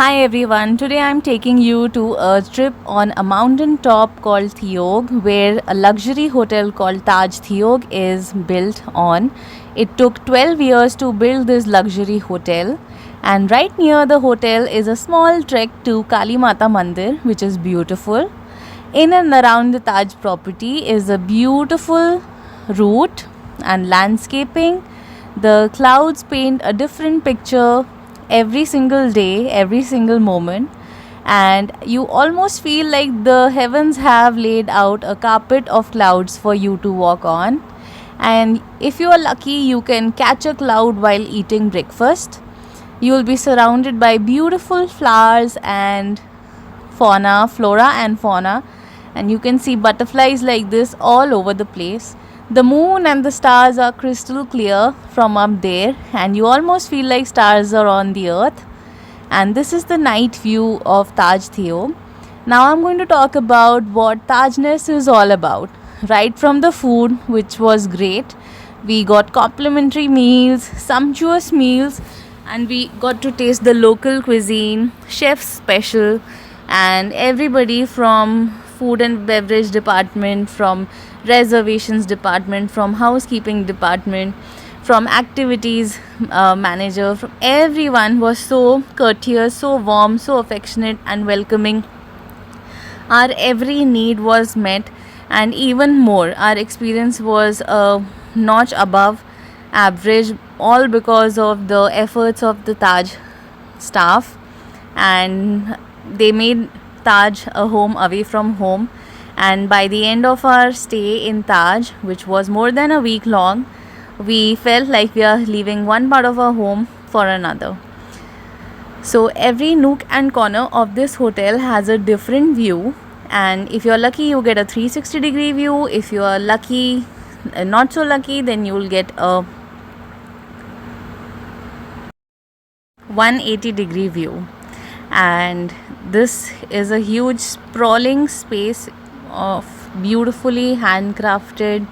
Hi everyone, today I'm taking you to a trip on a mountain top called Theog, where a luxury hotel called Taj Theog is built on. It took 12 years to build this luxury hotel, and right near the hotel is a small trek to Kali Mata Mandir, which is beautiful. In and around the Taj property is a beautiful route and landscaping. The clouds paint a different picture every single day, every single moment, and you almost feel like the heavens have laid out a carpet of clouds for you to walk on. And if you are lucky, you can catch a cloud while eating breakfast. You will be surrounded by beautiful flowers and flora and fauna, and you can see butterflies like this all over the place. The moon and the stars are crystal clear from up there, and you almost feel like stars are on the earth. And this is the night view of Taj Theo. Now I'm going to talk about what Tajness is all about. Right from the food, which was great, we got complimentary meals, sumptuous meals, and we got to taste the local cuisine, chef's special, and everybody from food and beverage department, from reservations department, from housekeeping department, from activities manager, from everyone was so courteous, so warm, so affectionate and welcoming. Our every need was met, and even more, our experience was a notch above average, all because of the efforts of the Taj staff. And they made Taj a home away from home. And by the end of our stay in Taj, which was more than a week long, we felt like we are leaving one part of our home for another. So every nook and corner of this hotel has a different view, and if you're lucky, you get a 360-degree view. If you are lucky, not so lucky, then you will get a 180-degree view. And this is a huge sprawling space of beautifully handcrafted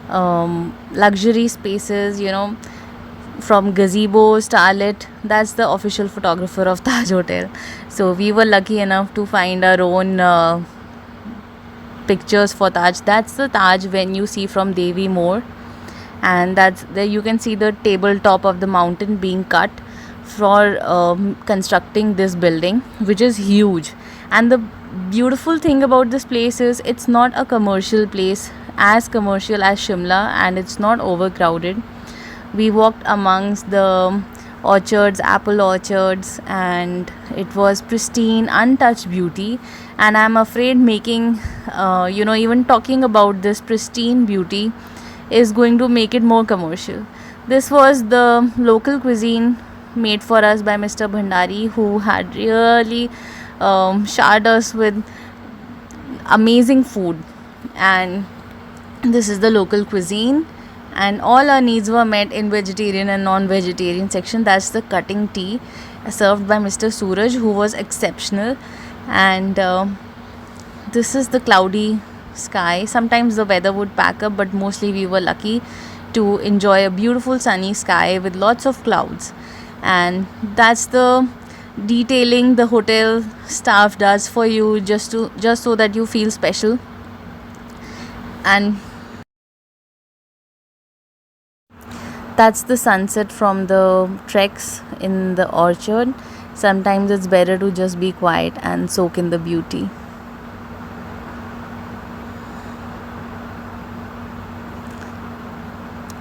luxury spaces, from gazebo, starlit. That's the official photographer of Taj Hotel. So we were lucky enough to find our own pictures for Taj. That's the Taj when you see from Devi More, and that's there you can see the tabletop of the mountain being cut for constructing this building, which is huge. And the beautiful thing about this place is it's not a commercial place, as commercial as Shimla, and it's not overcrowded. We walked amongst the orchards, apple orchards, and it was pristine, untouched beauty. And I'm afraid making, even talking about this pristine beauty is going to make it more commercial. This was the local cuisine made for us by Mr. Bhandari, who had really showered us with amazing food. And this is the local cuisine, and all our needs were met in vegetarian and non-vegetarian section. That's the cutting tea served by Mr. Suraj, who was exceptional. And this is the cloudy sky. Sometimes the weather would pack up, but mostly we were lucky to enjoy a beautiful sunny sky with lots of clouds. And that's the detailing the hotel staff does for you, just so that you feel special. And that's the sunset from the treks in the orchard. Sometimes it's better to just be quiet and soak in the beauty.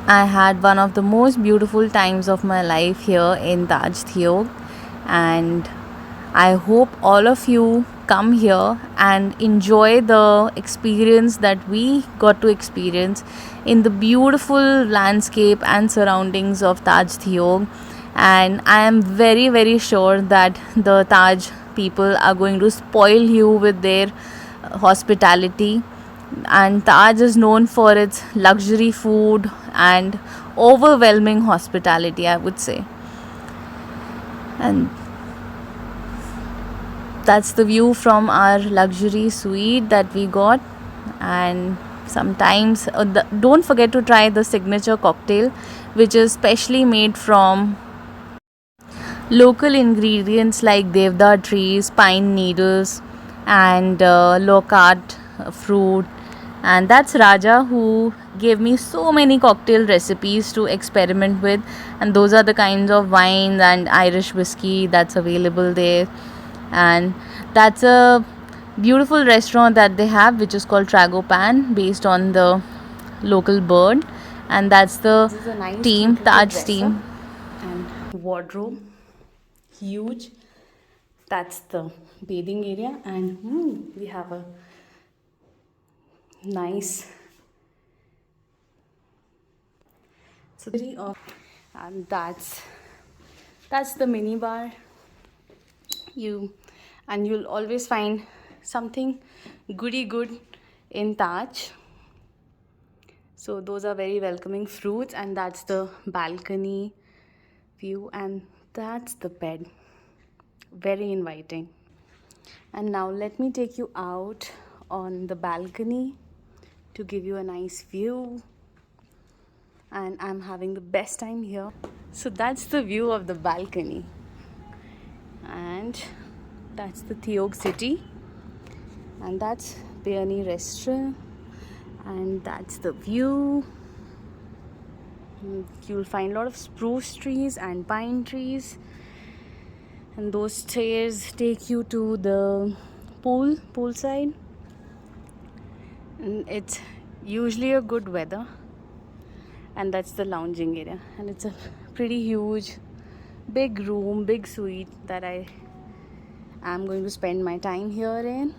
I had one of the most beautiful times of my life here in Taj Theo, and I hope all of you come here and enjoy the experience that we got to experience in the beautiful landscape and surroundings of Taj Theo. And I am very, very sure that the Taj people are going to spoil you with their hospitality. And Taj is known for its luxury food and overwhelming hospitality, I would say. And that's the view from our luxury suite that we got. And sometimes don't forget to try the signature cocktail, which is specially made from local ingredients like devda trees, pine needles, and loquat fruit. And that's Raja, who gave me so many cocktail recipes to experiment with. And those are the kinds of wines and Irish whiskey that's available there. And that's a beautiful restaurant that they have, which is called Tragopan, based on the local bird. And that's the This is a nice team, beautiful Taj dresser team. and wardrobe, huge. That's the bathing area, and we have a nice so and that's the mini bar. You'll always find something goody good in Taj. So those are very welcoming fruits, and that's the balcony view, and that's the bed. Very inviting. And now let me take you out on the balcony to give you a nice view. And I'm having the best time here. So that's the view of the balcony. And that's the Theog city. And that's Peony restaurant. And that's the view. You'll find a lot of spruce trees and pine trees, and those stairs take you to the poolside. And it's usually a good weather, and that's the lounging area, and it's a pretty huge big room, big suite that I am going to spend my time here in.